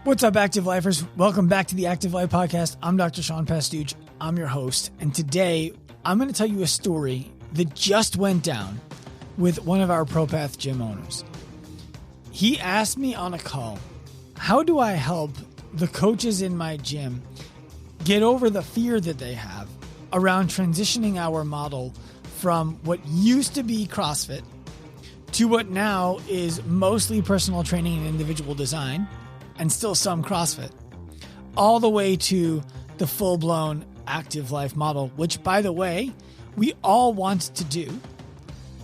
What's up, Active Lifers? Welcome back to the Active Life Podcast. I'm Dr. Sean Pastuch. I'm your host. And today I'm going to tell you a story that just went down with one of our ProPath gym owners. He asked me on a call, how do I help the coaches in my gym get over the fear that they have around transitioning our model from what used to be CrossFit to what now is mostly personal training and individual design, and still some CrossFit, all the way to the full-blown active life model, which, by the way, we all want to do.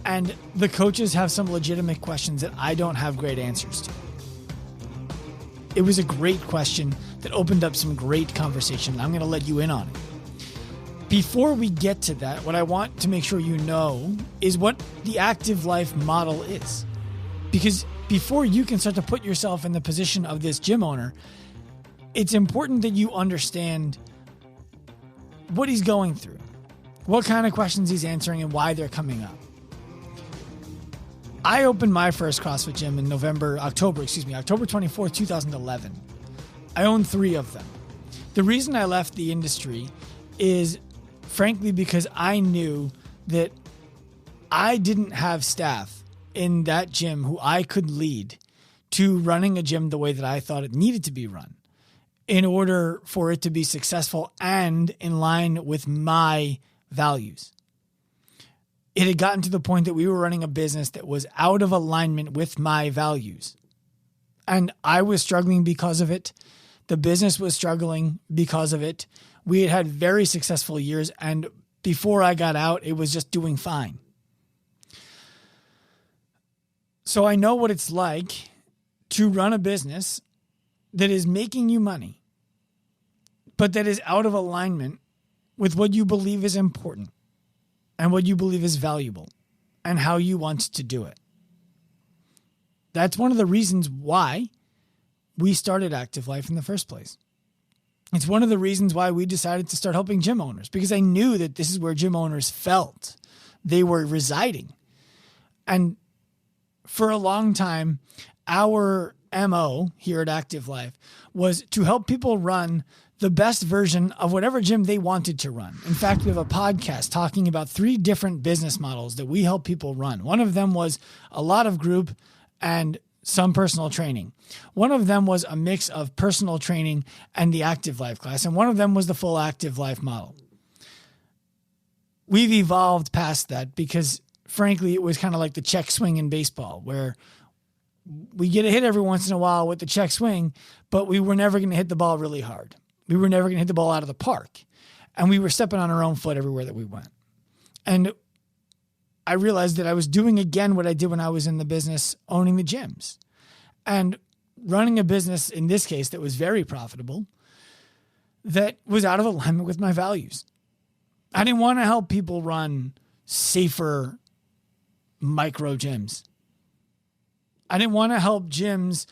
And the coaches have some legitimate questions that I don't have great answers to. It was a great question that opened up some great conversation. I'm going to let you in on it. Before we get to that, what I want to make sure you know is what the active life model is. Because before you can start to put yourself in the position of this gym owner, it's important that you understand what he's going through, what kind of questions he's answering, and why they're coming up. I opened my first CrossFit gym in October 24th, 2011. I own 3 of them. The reason I left the industry is, frankly, because I knew that I didn't have staff in that gym who I could lead to running a gym the way that I thought it needed to be run in order for it to be successful and in line with my values. It had gotten to the point that we were running a business that was out of alignment with my values. And I was struggling because of it. The business was struggling because of it. We had had very successful years, and before I got out, it was just doing fine. So I know what it's like to run a business that is making you money, but that is out of alignment with what you believe is important and what you believe is valuable and how you want to do it. That's one of the reasons why we started Active Life in the first place. It's one of the reasons why we decided to start helping gym owners, because I knew that this is where gym owners felt they were residing. And for a long time, our MO here at Active Life was to help people run the best version of whatever gym they wanted to run. In fact, we have a podcast talking about 3 different business models that we help people run. One of them was a lot of group and some personal training. One of them was a mix of personal training and the Active Life class. And one of them was the full Active Life model. We've evolved past that because, frankly, it was kind of like the check swing in baseball, where we get a hit every once in a while with the check swing, but we were never going to hit the ball really hard. We were never going to hit the ball out of the park. And we were stepping on our own foot everywhere that we went. And I realized that I was doing again what I did when I was in the business owning the gyms and running a business, in this case, that was very profitable, that was out of alignment with my values. I didn't want to help people run safer micro gyms. I didn't want to help gyms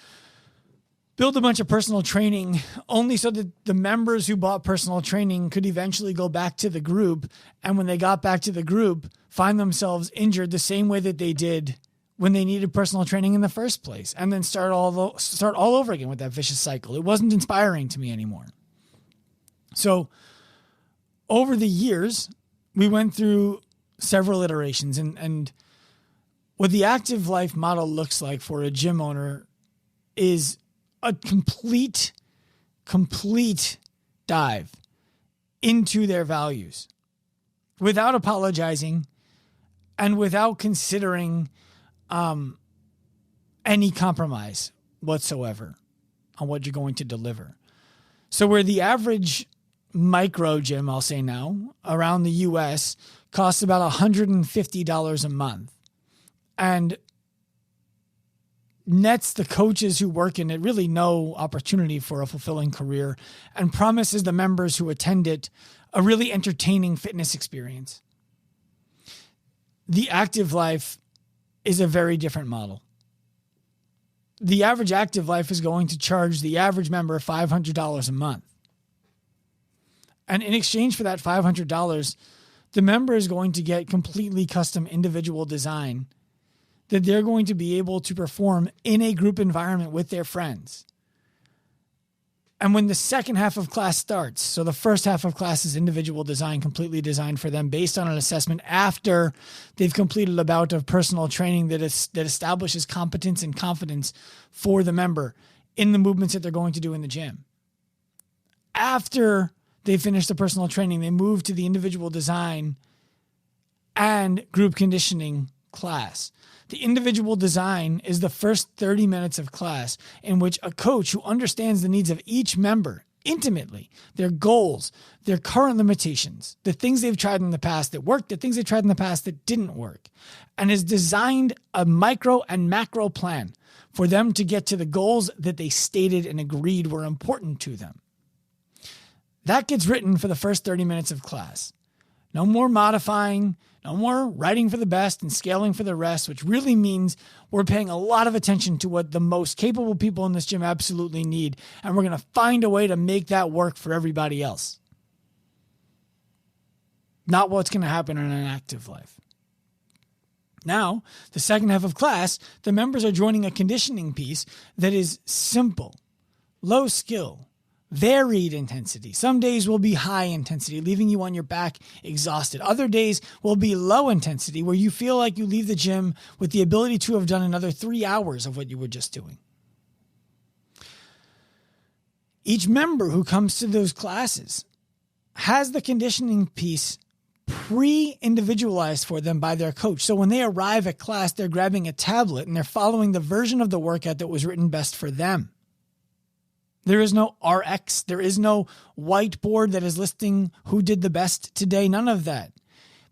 build a bunch of personal training only so that the members who bought personal training could eventually go back to the group. And when they got back to the group, find themselves injured the same way that they did when they needed personal training in the first place, and then start all over again with that vicious cycle. It wasn't inspiring to me anymore. So over the years, we went through several iterations, and what the Active Life model looks like for a gym owner is a complete dive into their values without apologizing and without considering any compromise whatsoever on what you're going to deliver. So where the average micro gym, I'll say now, around the US costs about $150 a month and nets the coaches who work in it really no opportunity for a fulfilling career and promises the members who attend it a really entertaining fitness experience. The Active Life is a very different model. The average Active Life is going to charge the average member $500 a month. And in exchange for that $500, the member is going to get completely custom individual design that they're going to be able to perform in a group environment with their friends. And when the second half of class starts, so the first half of class is individual design, completely designed for them based on an assessment after they've completed a bout of personal training that establishes competence and confidence for the member in the movements that they're going to do in the gym. After they finish the personal training, they move to the individual design and group conditioning class. The individual design is the first 30 minutes of class in which a coach who understands the needs of each member intimately, their goals, their current limitations, the things they've tried in the past that worked, the things they tried in the past that didn't work, and has designed a micro and macro plan for them to get to the goals that they stated and agreed were important to them. That gets written for the first 30 minutes of class. No more modifying, no more writing for the best and scaling for the rest, which really means we're paying a lot of attention to what the most capable people in this gym absolutely need, and we're going to find a way to make that work for everybody else. Not what's going to happen in an active life. Now, the second half of class, the members are joining a conditioning piece that is simple, low skill, varied intensity. Some days will be high intensity, leaving you on your back exhausted. Other days will be low intensity, where you feel like you leave the gym with the ability to have done another 3 hours of what you were just doing. Each member who comes to those classes has the conditioning piece pre-individualized for them by their coach. So when they arrive at class, they're grabbing a tablet and they're following the version of the workout that was written best for them. There is no RX. There is no whiteboard that is listing who did the best today. None of that.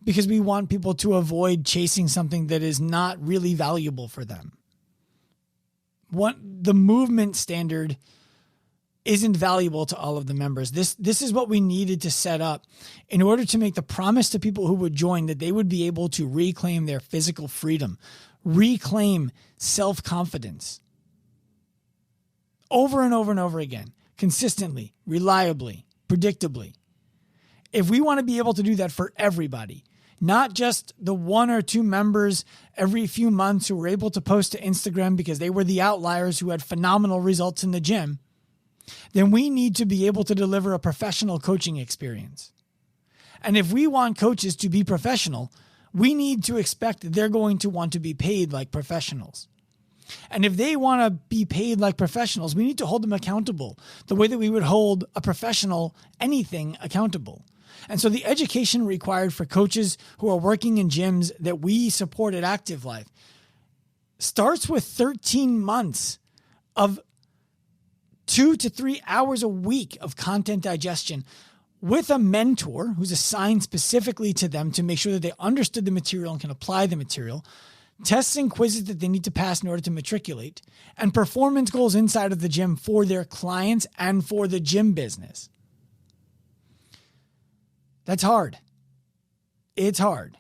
Because we want people to avoid chasing something that is not really valuable for them. The movement standard isn't valuable to all of the members. This is what we needed to set up in order to make the promise to people who would join that they would be able to reclaim their physical freedom, reclaim self-confidence. Over and over and over again, consistently, reliably, predictably. If we want to be able to do that for everybody, not just the 1 or 2 members every few months who were able to post to Instagram because they were the outliers who had phenomenal results in the gym, then we need to be able to deliver a professional coaching experience. And if we want coaches to be professional, we need to expect that they're going to want to be paid like professionals. And if they want to be paid like professionals, we need to hold them accountable the way that we would hold a professional anything accountable. And so the education required for coaches who are working in gyms that we support at Active Life starts with 13 months of 2 to 3 hours a week of content digestion with a mentor who's assigned specifically to them to make sure that they understood the material and can apply the material, tests and quizzes that they need to pass in order to matriculate, and performance goals inside of the gym for their clients and for the gym business. That's hard. It's hard.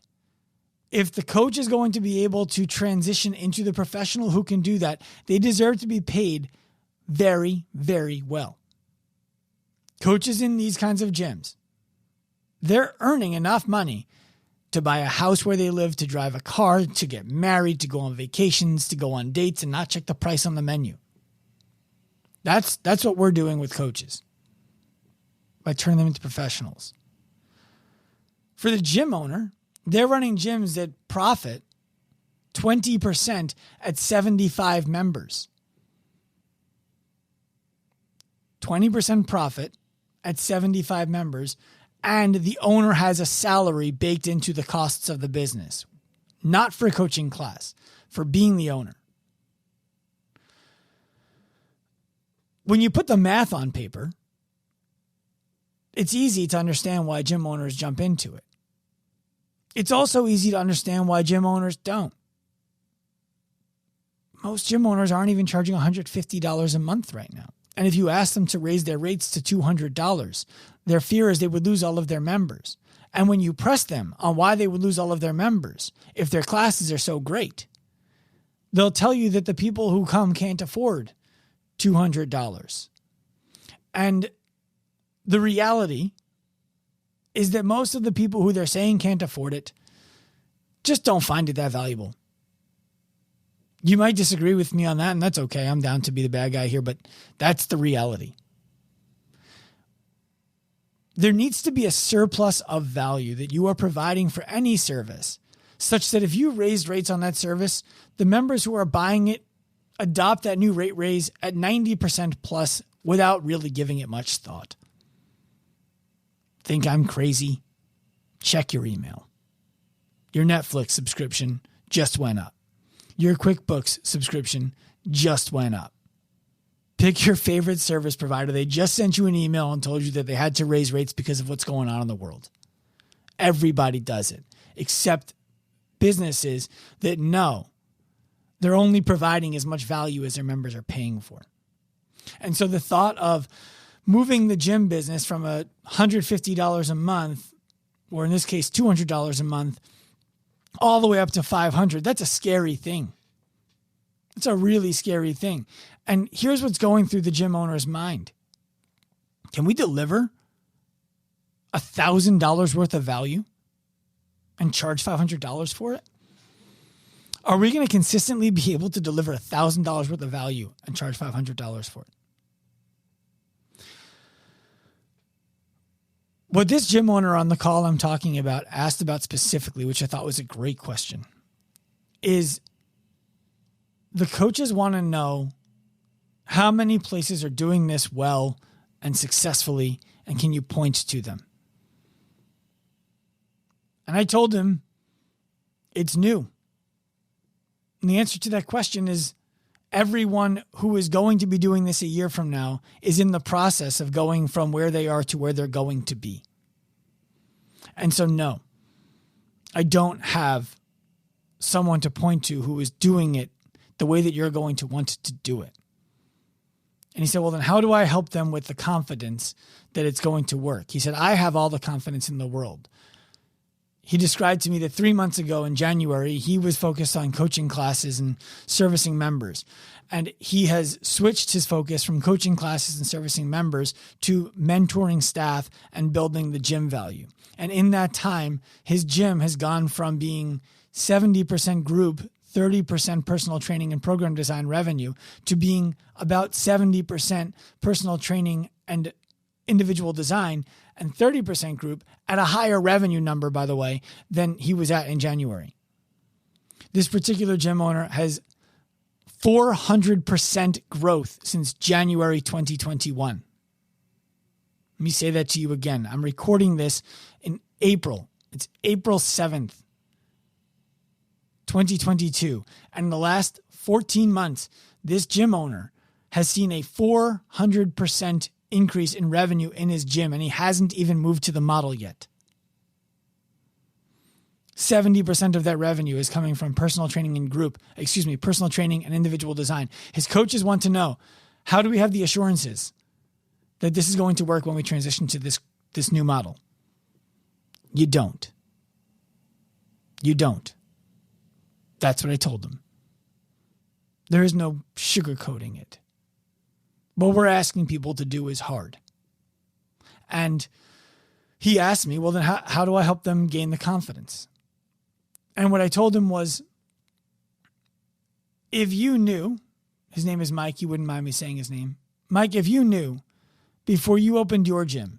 If the coach is going to be able to transition into the professional who can do that, they deserve to be paid very, very well. Coaches in these kinds of gyms, they're earning enough money to buy a house where they live, to drive a car, to get married, to go on vacations, to go on dates and not check the price on the menu. That's what we're doing with coaches by turning them into professionals. For the gym owner, they're running gyms that profit 20% at 75 members. 20% profit at 75 members. And the owner has a salary baked into the costs of the business, not for coaching class, for being the owner. When you put the math on paper, it's easy to understand why gym owners jump into it. It's also easy to understand why gym owners don't. Most gym owners aren't even charging $150 a month right now. And if you ask them to raise their rates to $200, their fear is they would lose all of their members. And when you press them on why they would lose all of their members, if their classes are so great, they'll tell you that the people who come can't afford $200. And the reality is that most of the people who they're saying can't afford it just don't find it that valuable. You might disagree with me on that, and that's okay. I'm down to be the bad guy here, but that's the reality. there needs to be a surplus of value that you are providing for any service, such that if you raised rates on that service, the members who are buying it adopt that new rate raise at 90% plus without really giving it much thought. Think I'm crazy? Check your email. Your Netflix subscription just went up. Your QuickBooks subscription just went up. Pick your favorite service provider. They just sent you an email and told you that they had to raise rates because of what's going on in the world. Everybody does it, except businesses that know they're only providing as much value as their members are paying for. And so the thought of moving the gym business from $150 a month, or in this case, $200 a month, all the way up to $500, that's a scary thing. It's a really scary thing. And here's what's going through the gym owner's mind. Can we deliver $1,000 worth of value and charge $500 for it? Are we going to consistently be able to deliver $1,000 worth of value and charge $500 for it? What this gym owner on the call I'm talking about asked about specifically, which I thought was a great question, is the coaches want to know how many places are doing this well and successfully, and can you point to them? And I told him it's new. And the answer to that question is everyone who is going to be doing this a year from now is in the process of going from where they are to where they're going to be. And so, no, I don't have someone to point to who is doing it the way that you're going to want to do it. And he said, well, then how do I help them with the confidence that it's going to work? He said, I have all the confidence in the world. He described to me that 3 months ago in January, he was focused on coaching classes and servicing members. And he has switched his focus from coaching classes and servicing members to mentoring staff and building the gym value. And in that time, his gym has gone from being 70% group, 30% personal training and program design revenue to being about 70% personal training and individual design and 30% group at a higher revenue number, by the way, than he was at in January. This particular gym owner has 400% growth since January 2021. Let me say that to you again. I'm recording this in April. It's April 7th. 2022. And in the last 14 months, this gym owner has seen a 400% increase in revenue in his gym, and he hasn't even moved to the model yet. 70% of that revenue is coming from personal training and personal training and individual design. His coaches want to know, how do we have the assurances that this is going to work when we transition to this new model? You don't. You don't. That's what I told them. There is no sugarcoating it. What we're asking people to do is hard. And he asked me, well, then how do I help them gain the confidence? And what I told him was, if you knew, his name is Mike, you wouldn't mind me saying his name. Mike, if you knew before you opened your gym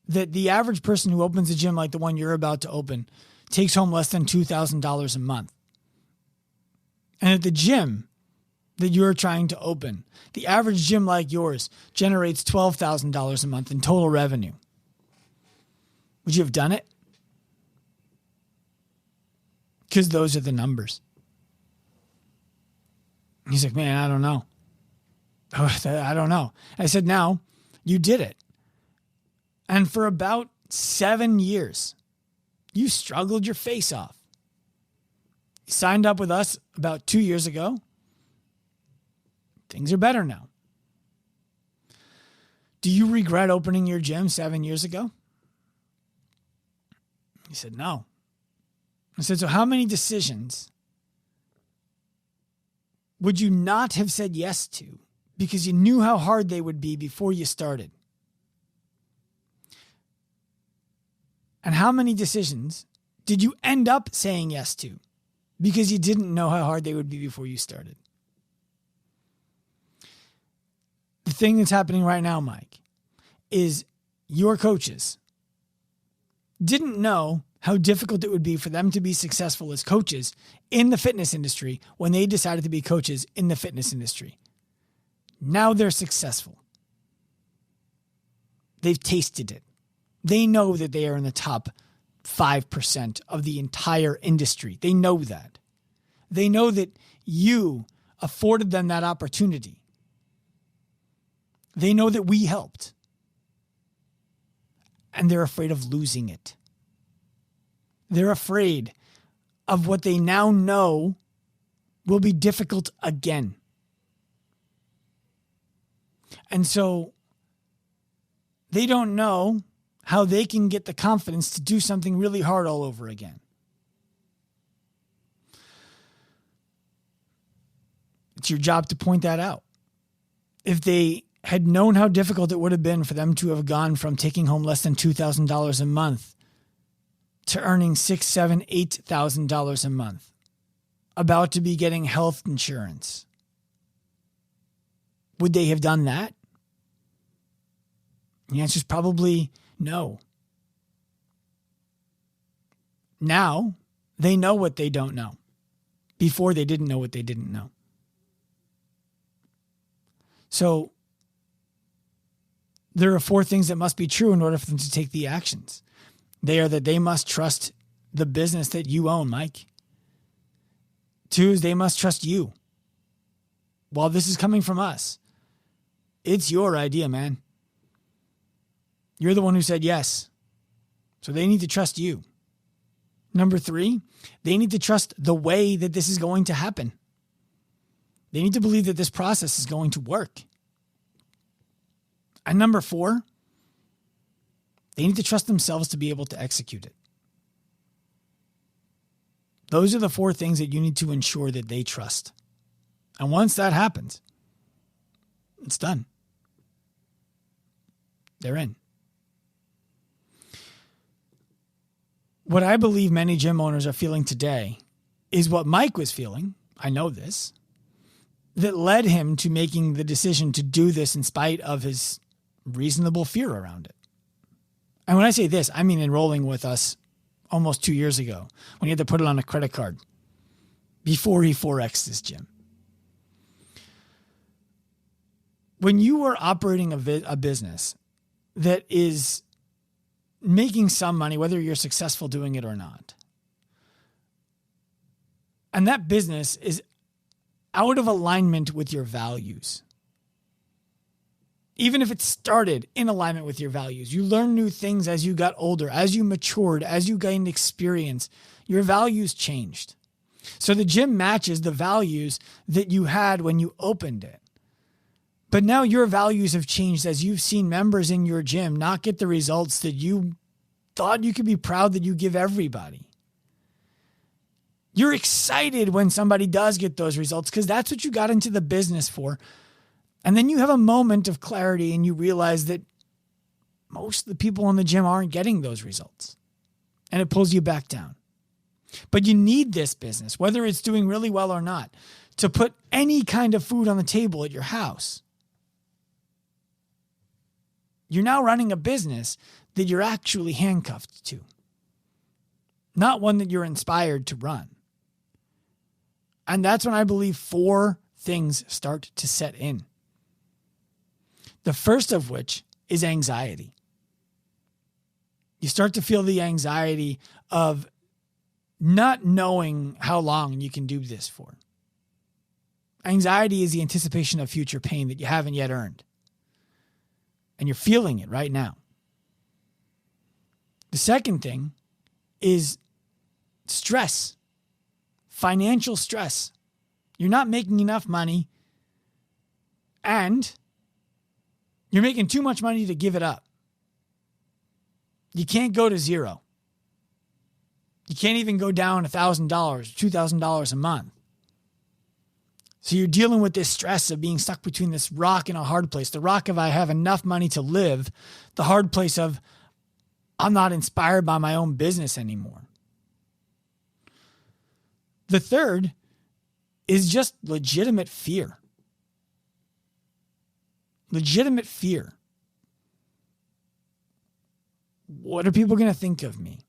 that the average person who opens a gym like the one you're about to open takes home less than $2,000 a month, and at the gym that you're trying to open, the average gym like yours generates $12,000 a month in total revenue, would you have done it? Because those are the numbers. He's like, man, I don't know. I don't know. I said, now you did it. And for about 7 years, you struggled your face off. You signed up with us about 2 years ago. Things are better now. Do you regret opening your gym 7 years ago? He said, no. I said, so how many decisions would you not have said yes to because you knew how hard they would be before you started? And how many decisions did you end up saying yes to because you didn't know how hard they would be before you started? The thing that's happening right now, Mike, is your coaches didn't know how difficult it would be for them to be successful as coaches in the fitness industry when they decided to be coaches in the fitness industry. Now they're successful. They've tasted it. They know that they are in the top 5% of the entire industry. They know that. They know that you afforded them that opportunity. They know that we helped. And they're afraid of losing it. They're afraid of what they now know will be difficult again. And so they don't know how they can get the confidence to do something really hard all over again. It's your job to point that out. If they had known how difficult it would have been for them to have gone from taking home less than $2,000 a month to earning $6,000, $7,000, $8,000 a month, about to be getting health insurance, would they have done that? The answer is probably no. Now they know what they don't know. Before they didn't know what they didn't know. So there are 4 things that must be true in order for them to take the actions. They are that they must trust the business that you own, Mike. 2 is they must trust you. While this is coming from us, it's your idea, man. You're the one who said yes. So they need to trust you. Number 3, they need to trust the way that this is going to happen. They need to believe that this process is going to work. And number 4, they need to trust themselves to be able to execute it. Those are the 4 things that you need to ensure that they trust. And once that happens, it's done. They're in. What I believe many gym owners are feeling today is what Mike was feeling. I know this. That led him to making the decision to do this in spite of his reasonable fear around it. And when I say this, I mean enrolling with us almost 2 years ago when he had to put it on a credit card before he 4X'd his gym. When you are operating a business that is making some money, whether you're successful doing it or not, and that business is out of alignment with your values, even if it started in alignment with your values, you learned new things as you got older, as you matured, as you gained experience, your values changed. So the gym matches the values that you had when you opened it. But now your values have changed as you've seen members in your gym not get the results that you thought you could be proud that you give everybody. You're excited when somebody does get those results because that's what you got into the business for. And then you have a moment of clarity and you realize that most of the people in the gym aren't getting those results. And it pulls you back down. But you need this business, whether it's doing really well or not, to put any kind of food on the table at your house. You're now running a business that you're actually handcuffed to, not one that you're inspired to run. And that's when I believe 4 things start to set in. The first of which is anxiety. You start to feel the anxiety of not knowing how long you can do this for. Anxiety is the anticipation of future pain that you haven't yet earned. And you're feeling it right now. The second thing is stress, financial stress. You're not making enough money and you're making too much money to give it up. You can't go to zero. You can't even go down $1,000, $2,000 a month. So you're dealing with this stress of being stuck between this rock and a hard place. The rock of I have enough money to live. The hard place of I'm not inspired by my own business anymore. The third is just legitimate fear. Legitimate fear. What are people going to think of me?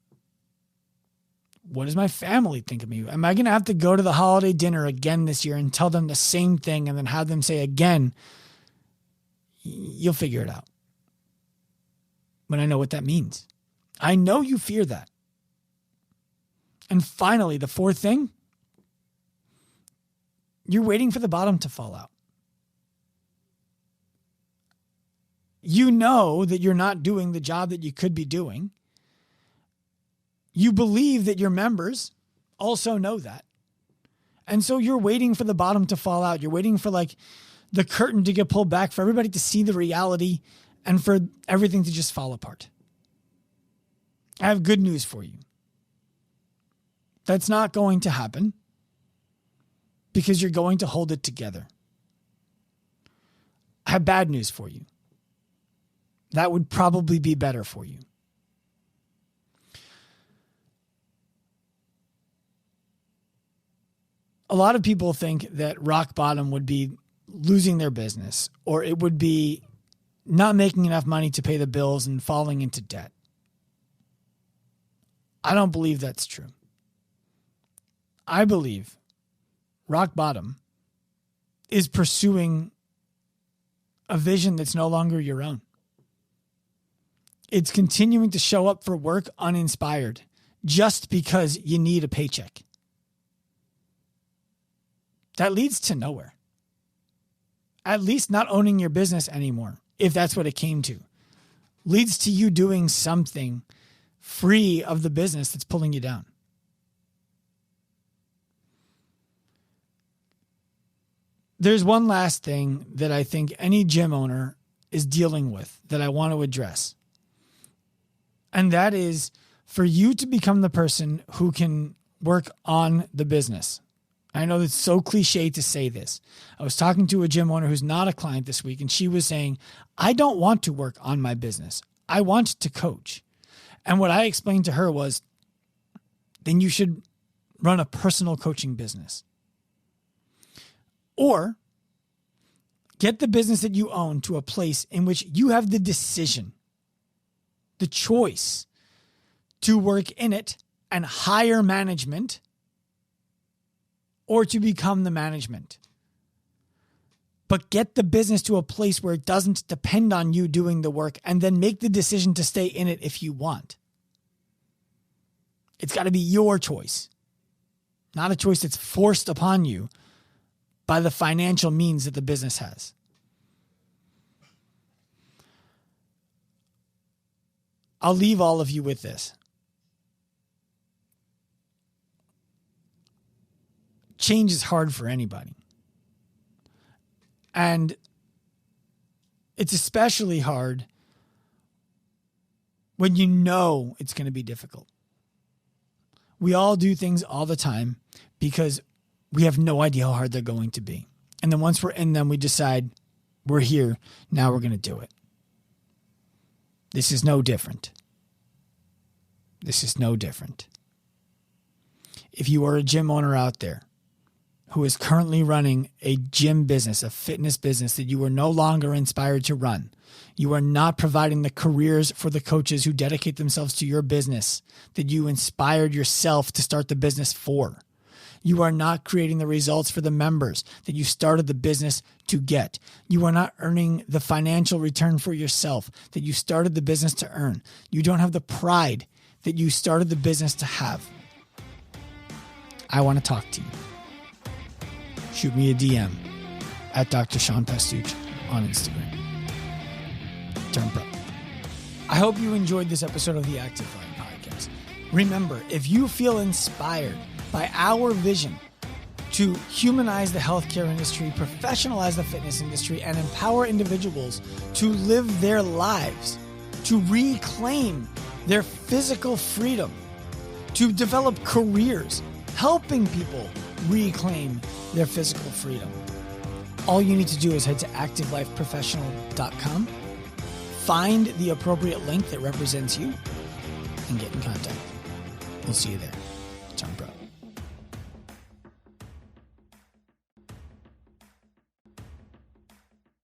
What does my family think of me? Am I going to have to go to the holiday dinner again this year and tell them the same thing and then have them say again, you'll figure it out? But I know what that means. I know you fear that. And finally, the fourth thing, you're waiting for the bottom to fall out. You know that you're not doing the job that you could be doing. You believe that your members also know that. And so you're waiting for the bottom to fall out. You're waiting for like the curtain to get pulled back, for everybody to see the reality and for everything to just fall apart. I have good news for you. That's not going to happen because you're going to hold it together. I have bad news for you. That would probably be better for you. A lot of people think that rock bottom would be losing their business, or it would be not making enough money to pay the bills and falling into debt. I don't believe that's true. I believe rock bottom is pursuing a vision that's no longer your own. It's continuing to show up for work uninspired just because you need a paycheck. That leads to nowhere. At least not owning your business anymore, if that's what it came to. Leads to you doing something free of the business that's pulling you down. There's one last thing that I think any gym owner is dealing with that I want to address. And that is for you to become the person who can work on the business. I know it's so cliche to say this. I was talking to a gym owner who's not a client this week, and she was saying, I don't want to work on my business. I want to coach. And what I explained to her was, then you should run a personal coaching business. Or get the business that you own to a place in which you have the decision, the choice to work in it and hire management or to become the management. But get the business to a place where it doesn't depend on you doing the work, and then make the decision to stay in it if you want. It's got to be your choice, not a choice that's forced upon you by the financial means that the business has. I'll leave all of you with this. Change is hard for anybody. And it's especially hard when you know it's going to be difficult. We all do things all the time because we have no idea how hard they're going to be. And then once we're in them, we decide we're here. Now we're going to do it. This is no different. This is no different. If you are a gym owner out there who is currently running a gym business, a fitness business that you are no longer inspired to run, you are not providing the careers for the coaches who dedicate themselves to your business that you inspired yourself to start the business for. You are not creating the results for the members that you started the business to get. You are not earning the financial return for yourself that you started the business to earn. You don't have the pride that you started the business to have. I want to talk to you. Shoot me a DM at Dr. Sean Pastuch on Instagram. Turn pro. I hope you enjoyed this episode of the Active Life Podcast. Remember, if you feel inspired by our vision to humanize the healthcare industry, professionalize the fitness industry, and empower individuals to live their lives, to reclaim their physical freedom, to develop careers, helping people reclaim their physical freedom. All you need to do is head to activelifeprofessional.com, find the appropriate link that represents you, and get in contact. We'll see you there.